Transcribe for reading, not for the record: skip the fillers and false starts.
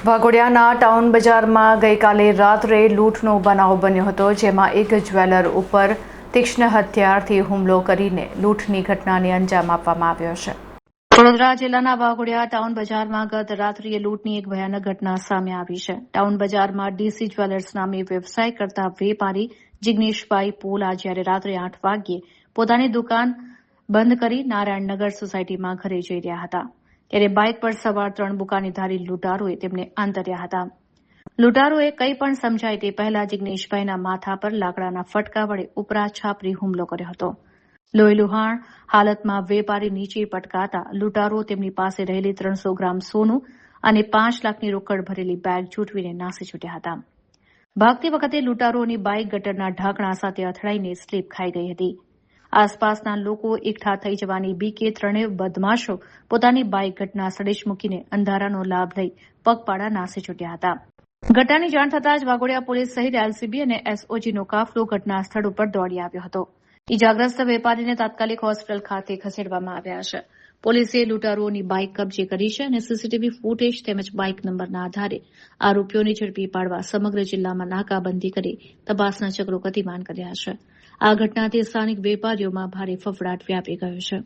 વાઘોડિયાના town બજારમાં ગઈકાલે રાત્રે લૂંટનો બનાવ બન્યો હતો, જેમાં એક જ્વેલર ઉપર તીક્ષ્ણ હથિયારથી હુમલો કરીને લૂંટની ઘટનાને અંજામ આપવામાં આવ્યો છે। વડોદરા જિલ્લાના વાઘોડિયા ટાઉન બજારમાં ગત રાત્રિએ લૂંટની એક ભયાનક ઘટના સામે આવી છે। ટાઉન બજારમાં ડીસી જ્વેલર્સ નામે વ્યવસાય કરતા વેપારી જિગ્નેશભાઈ પોલા જ્યારે રાત્રે 8 વાગ્યે પોતાની દુકાન બંધ કરી નારાયણનગર સોસાયટીમાં ઘરે જઈ રહ્યા હતા, ત્યારે બાઇક પર સવાર 3 બુકાનીધારી લૂંટારોએ તેમને આંતર્યા હતા। લૂંટારોએ કંઈ પણ સમજાય તે પહેલા જિગ્નેશભાઈના માથા પર લાકડાના ફટકા વડે ઉપરા છાપરી હુમલો કર્યો હતો। લોહીલુહાણ હાલતમાં વેપારી નીચે પટકાતા લૂંટારો તેમની પાસે રહેલી 300 ગ્રામ સોનું અને 5 લાખની રોકડ ભરેલી બેગ ઝૂંટવીને નાસી છૂટ્યા હતા। ભાગતી વખતે લૂંટારોની બાઇક ગટરના ઢાંકણા સાથે અથડાઈને સ્લીપ ખાઈ ગઈ હતી। આસપાસના લોકો એકઠા થઈ જવાની બીકે ત્રણેય બદમાશો પોતાની બાઇક ઘટના સ્થળે જ મૂકીને અંધારાનો લાભ લઈ પગપાળા નાસી છૂટ્યા હતા। ઘટનાની જાણ થતાં જ વાઘોડિયા પોલીસ સહિત એલસીબી અને એસઓજીનો કાફલો ઘટના સ્થળ ઉપર દોડી આવ્યો હતો। ઇજાગ્રસ્ત વેપારીને તાત્કાલિક હોસ્પિટલ ખાતે ખસેડવામાં આવ્યા છે। પોલીસે લૂંટારુઓની બાઇક કબજે કરી છે અને સીસીટીવી ફૂટેજ તેમજ બાઇક નંબરના આધારે આરોપીઓને ઝડપી પાડવા સમગ્ર જિલ્લામાં નાકાબંધી કરી તપાસના ચક્રો ગતિમાન કર્યા છે। આ ઘટનાથી સ્થાનિક વેપારીઓમાં ભારે ફફડાટ વ્યાપી ગયો છે।